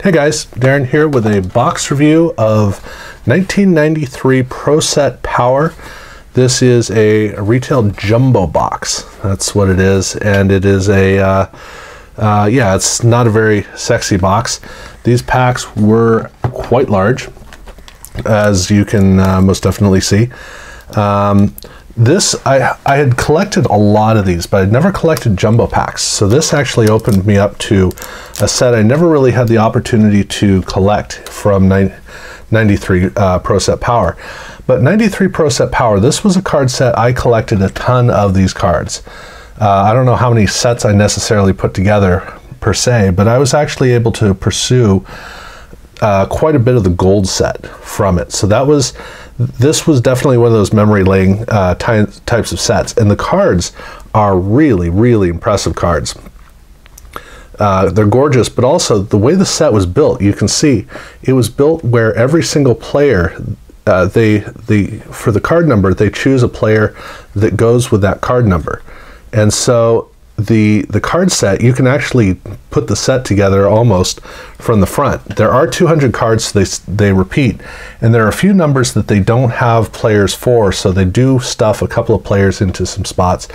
Hey guys, Darren here with a box review of 1993 Pro Set Power. This is a retail jumbo box. That's what it is, and it is a it's not a very sexy box. These packs were quite large, as you can most definitely see. I had collected a lot of these, but I'd never collected jumbo packs. So this actually opened me up to a set I never really had the opportunity to collect from 93 Pro Set Power. But 93 Pro Set Power, this was a card set I collected a ton of these cards. I don't know how many sets I necessarily put together per se, but I was actually able to pursue quite a bit of the gold set from it. So this was definitely one of those memory lane types of sets, and the cards are really, really impressive cards. They're gorgeous, but also the way the set was built, you can see it was built where every single player, for the card number, they choose a player that goes with that card number. And so the card set, you can actually put the set together almost from the front. There are 200 cards, so they repeat, and there are a few numbers that they don't have players for, so they do stuff a couple of players into some spots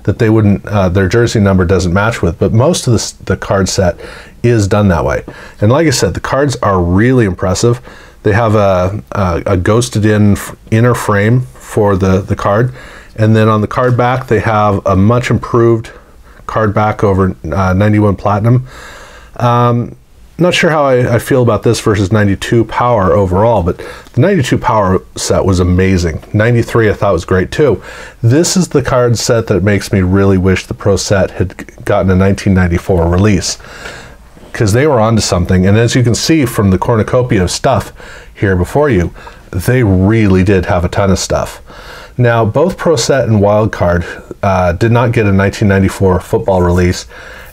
that they wouldn't, their jersey number doesn't match with, but most of the card set is done that way. And like I said, the cards are really impressive. They have a ghosted in inner frame for the card, and then on the card back they have a much improved card back over 91 Platinum. Not sure how I feel about this versus 92 Power overall, but the 92 Power set was amazing. 93 I thought was great too. This is the card set that makes me really wish the Pro Set had gotten a 1994 release, because they were onto something. And as you can see from the cornucopia of stuff here before you, they really did have a ton of stuff. Now, both Pro Set and Wildcard did not get a 1994 football release,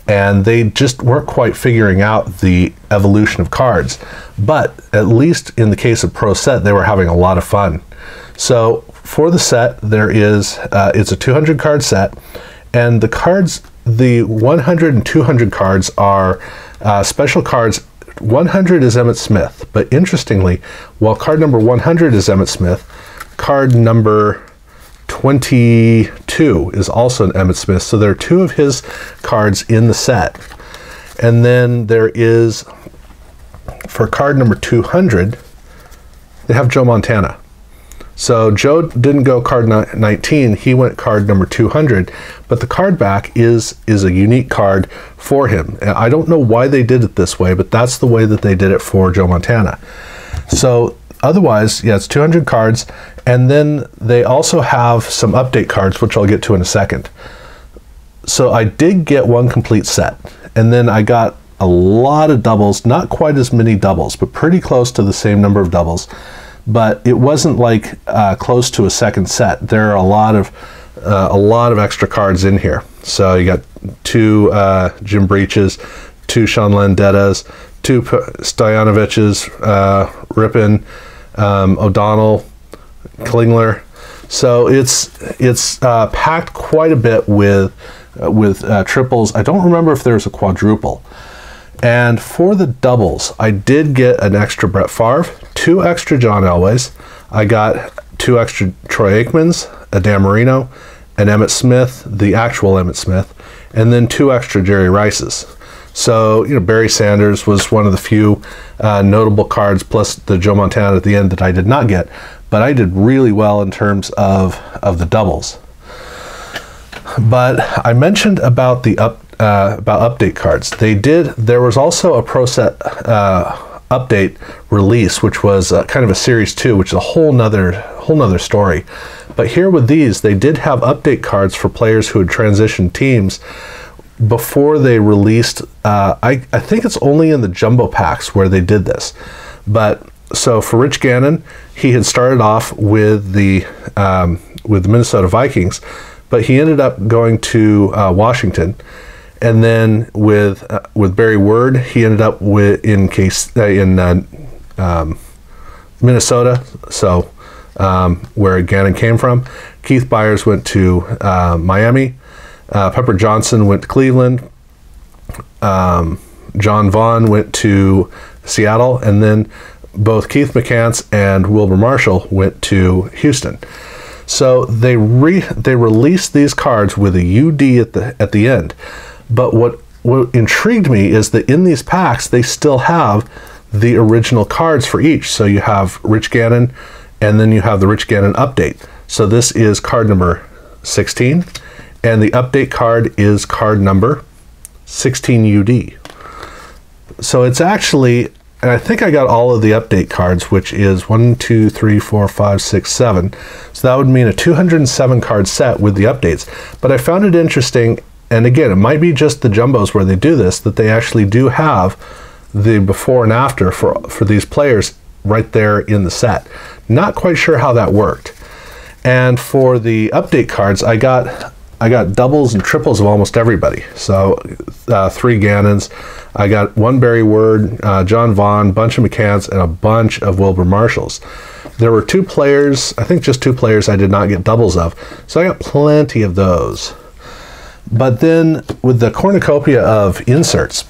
and they just weren't quite figuring out the evolution of cards. But at least in the case of Pro Set, they were having a lot of fun. So for the set, there is, it's a 200 card set, and the cards, the 100 and 200 cards are special cards. 100 is Emmitt Smith, but interestingly, while card number 100 is Emmitt Smith, card number 22 is also an Emmitt Smith, so there are two of his cards in the set. And then there is, for card number 200, they have Joe Montana. So Joe didn't go card 19, he went card number 200, but the card back is a unique card for him. And I don't know why they did it this way, but that's the way that they did it for Joe Montana. So otherwise, yeah, it's 200 cards, and then they also have some update cards, which I'll get to in a second. So I did get one complete set, and then I got a lot of doubles, not quite as many doubles, but pretty close to the same number of doubles. But it wasn't like close to a second set. There are a lot of extra cards in here. So you got two Jim Breaches, two Sean Landettas, two Stojanoviches, Rippin, O'Donnell, Klingler. So it's packed quite a bit with triples. I don't remember if there's a quadruple. And for the doubles, I did get an extra Brett Favre, two extra John Elways. I got two extra Troy Aikmans, a Dan Marino, an Emmitt Smith, the actual Emmitt Smith, and then two extra Jerry Rices. So, you know, Barry Sanders was one of the few notable cards, plus the Joe Montana at the end that I did not get. But I did really well in terms of the doubles. But I mentioned about the update cards. There was also a Pro Set update release, which was kind of a series 2, which is a whole nother story. But here with these, they did have update cards for players who had transitioned teams before they released. I think it's only in the jumbo packs where they did this. But so for Rich Gannon, he had started off with the Minnesota Vikings, but he ended up going to Washington. And then with Barry Word, he ended up in Minnesota, so where Gannon came from. Keith Byers went to Miami. Pepper Johnson went to Cleveland. John Vaughn went to Seattle, and then both Keith McCants and Wilber Marshall went to Houston. So they released these cards with a UD at the end. But what intrigued me is that in these packs they still have the original cards for each. So you have Rich Gannon, and then you have the Rich Gannon update. So this is card number 16, and the update card is card number 16 UD. So it's actually, and I think I got all of the update cards, which is 1, 2, 3, 4, 5, 6, 7. So that would mean a 207 card set with the updates. But I found it interesting, and again, it might be just the jumbos where they do this, that they actually do have the before and after for these players right there in the set. Not quite sure how that worked. And for the update cards, I got doubles and triples of almost everybody. So 3 Gannons, I got 1 Barry Word, John Vaughn, bunch of McCants, and a bunch of Wilber Marshalls. There were 2 players, I think just 2 players I did not get doubles of. So I got plenty of those. But then with the cornucopia of inserts,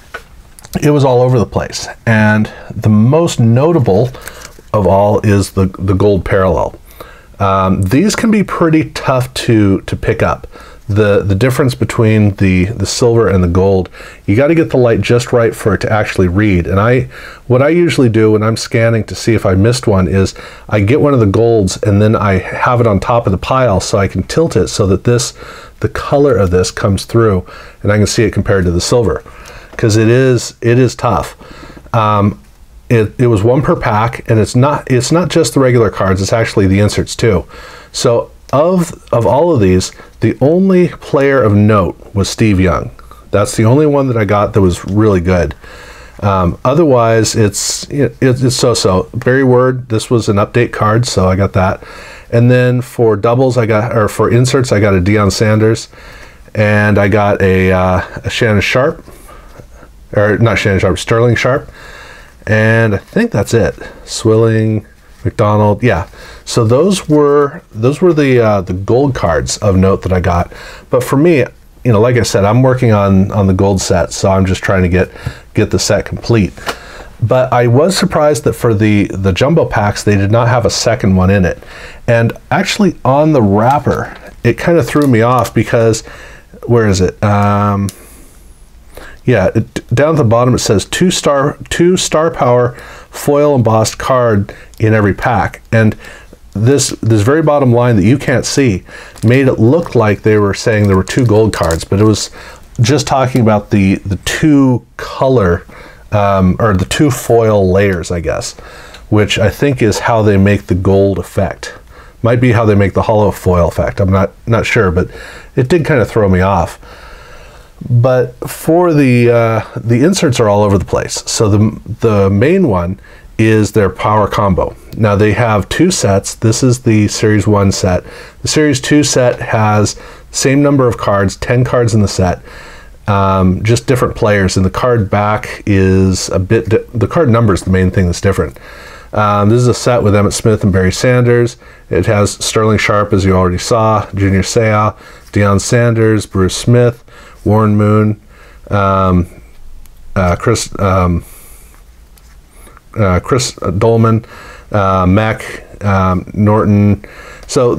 it was all over the place. And the most notable of all is the gold parallel. These can be pretty tough to pick up. The difference between the silver and the gold, you got to get the light just right for it to actually read. And what I usually do when I'm scanning to see if I missed one is I get one of the golds and then I have it on top of the pile so I can tilt it so that the color of this comes through and I can see it compared to the silver, because it is tough. It was 1 per pack, and it's not just the regular cards, it's actually the inserts too. So of all of these, the only player of note was Steve Young. That's the only one that I got that was really good. Otherwise, it's so-so. Barry Word, this was an update card, so I got that. And then for doubles, for inserts, I got a Deion Sanders, and I got a Shannon Sharpe, or not Shannon Sharpe, Sterling Sharpe. And I think that's it. Swilling, McDonald, yeah. So those were the gold cards of note that I got. But for me, like I said, I'm working on the gold set, so I'm just trying to get the set complete. But I was surprised that for the jumbo packs, they did not have a second one in it. And actually on the wrapper, it kind of threw me off because, where is it? Yeah, down at the bottom it says 2 star power foil embossed card in every pack. And this very bottom line that you can't see made it look like they were saying there were 2 gold cards, but it was just talking about the 2 color or the 2 foil layers, I guess, which I think is how they make the gold effect. Might be how they make the hollow foil effect. I'm not sure, but it did kind of throw me off. But for the inserts are all over the place. So the main one is their power combo. Now they have 2 sets. This is the Series 1 set. The Series 2 set has same number of cards, 10 cards in the set, just different players. And the card back is the card number is the main thing that's different. This is a set with Emmitt Smith and Barry Sanders. It has Sterling Sharpe, as you already saw, Junior Seau, Deion Sanders, Bruce Smith, Warren Moon, Chris Dolman, Mac, Norton. So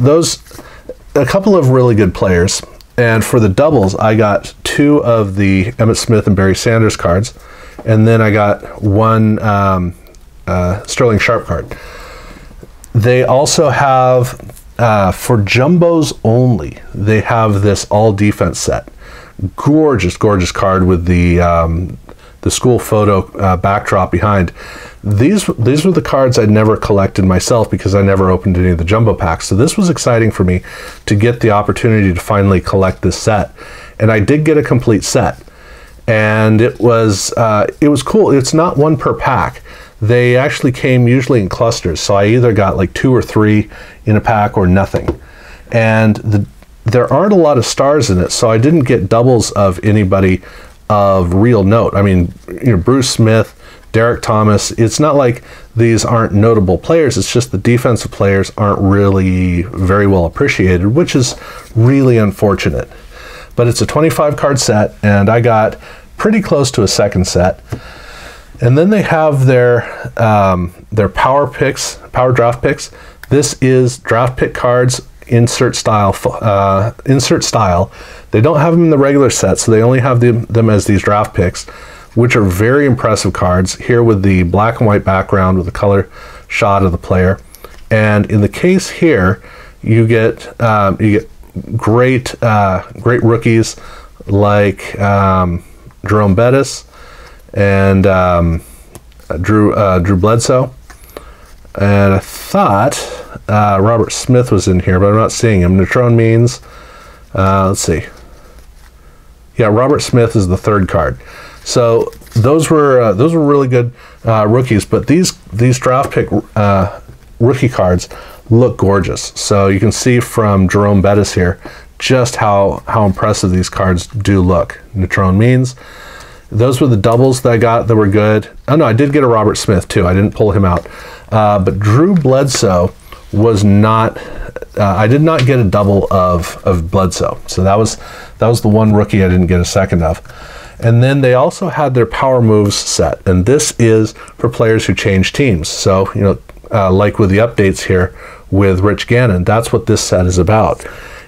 a couple of really good players. And for the doubles, I got 2 of the Emmitt Smith and Barry Sanders cards, and then I got 1 Sterling Sharpe card. They also have, for jumbos only, they have this all defense set. Gorgeous card with the school photo backdrop behind. These were the cards I'd never collected myself because I never opened any of the jumbo packs. So this was exciting for me to get the opportunity to finally collect this set. And I did get a complete set. And it was cool. It's not 1 per pack. They actually came usually in clusters. So I either got like 2 or 3 in a pack or nothing. And there aren't a lot of stars in it, so I didn't get doubles of anybody of real note. I mean, Bruce Smith, Derek Thomas, it's not like these aren't notable players, it's just the defensive players aren't really very well appreciated, which is really unfortunate. But it's a 25 card set, and I got pretty close to a second set. And then they have their power picks, power draft picks. This is draft pick cards, insert style. They don't have them in the regular set, so they only have them as these draft picks, which are very impressive cards. Here with the black and white background with the color shot of the player. And in the case here, you get great rookies like Jerome Bettis and Drew Bledsoe. And I thought Robert Smith was in here, but I'm not seeing him. Natrone Means, let's see. Yeah, Robert Smith is the third card. So those were really good rookies. But these draft pick rookie cards look gorgeous. So you can see from Jerome Bettis here just how impressive these cards do look. Natrone Means. Those were the doubles that I got that were good. Oh no, I did get a Robert Smith too. I didn't pull him out. But Drew Bledsoe was not, I did not get a double of Bledsoe. So that was the one rookie I didn't get a second of. And then they also had their Power Moves set. And this is for players who change teams. So, you know, like with the updates here with Rich Gannon, that's what this set is about.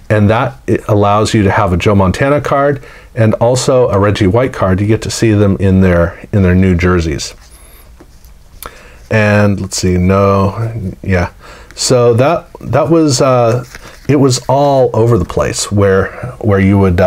And that it allows you to have a Joe Montana card and also a Reggie White card. You get to see them in their new jerseys. And let's see, yeah. So that was it was all over the place where you would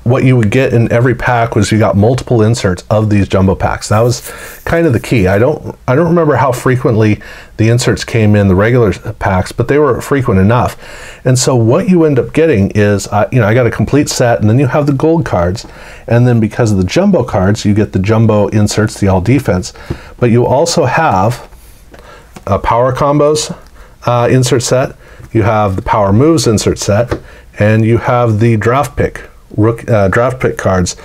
what you would get in every pack was you got multiple inserts of these jumbo packs. That was kind of the key. I don't remember how frequently the inserts came in the regular packs, but they were frequent enough. And so what you end up getting is, you know, I got a complete set, and then you have the gold cards, and then because of the jumbo cards, you get the jumbo inserts, the all defense, but you also have a power combos insert set, you have the power moves insert set, and you have the draft pick cards,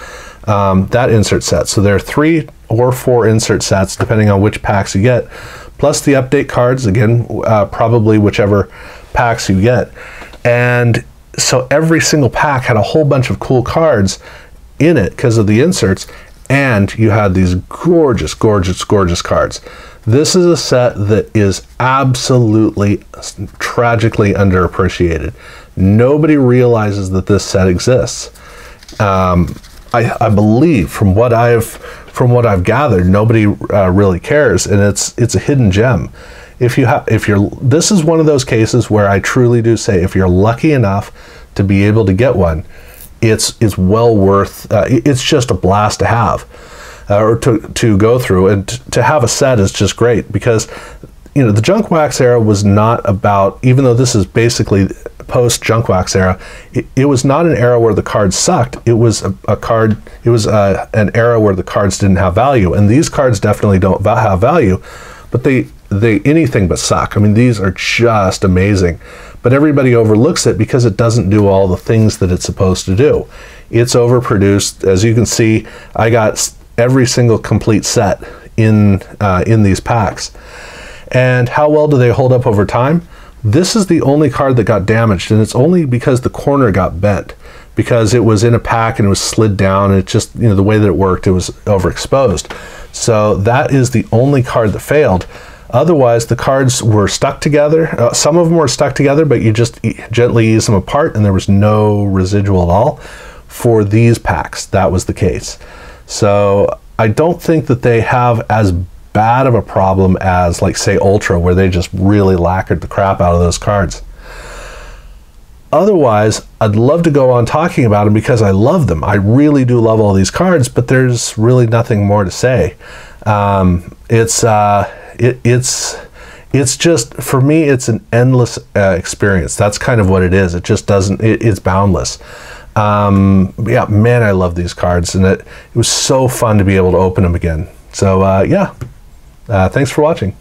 that insert set. So there are 3 or 4 insert sets depending on which packs you get, plus the update cards, again, probably whichever packs you get. And so every single pack had a whole bunch of cool cards in it because of the inserts, and you had these gorgeous, gorgeous, gorgeous cards. This is a set that is absolutely tragically underappreciated. Nobody realizes that this set exists. I believe from what I've gathered, nobody really cares, and it's a hidden gem. This is one of those cases where I truly do say, if you're lucky enough to be able to get one, it's well worth. It's just a blast to have, or to go through, and to have a set is just great because, you know, the Junk Wax era was not about, even though this is basically post Junk Wax era, it was not an era where the cards sucked. It was an era where the cards didn't have value, and these cards definitely don't have value, but they anything but suck. I mean, these are just amazing, but everybody overlooks it because it doesn't do all the things that it's supposed to do. It's overproduced. As you can see, I got every single complete set in these packs. And how well do they hold up over time? This is the only card that got damaged, and it's only because the corner got bent, because it was in a pack and it was slid down, and it just, you know, the way that it worked, it was overexposed. So that is the only card that failed. Otherwise, the cards were stuck together. Some of them were stuck together, but you just gently ease them apart, and there was no residual at all. For these packs, that was the case. So I don't think that they have as bad of a problem as, like, say, Ultra, where they just really lacquered the crap out of those cards. Otherwise, I'd love to go on talking about them because I love them. I really do love all these cards, but there's really nothing more to say. It's just, for me, it's an endless experience. That's kind of what it is. It just doesn't, it's boundless. Yeah, man, I love these cards, and it was so fun to be able to open them again. So yeah, thanks for watching.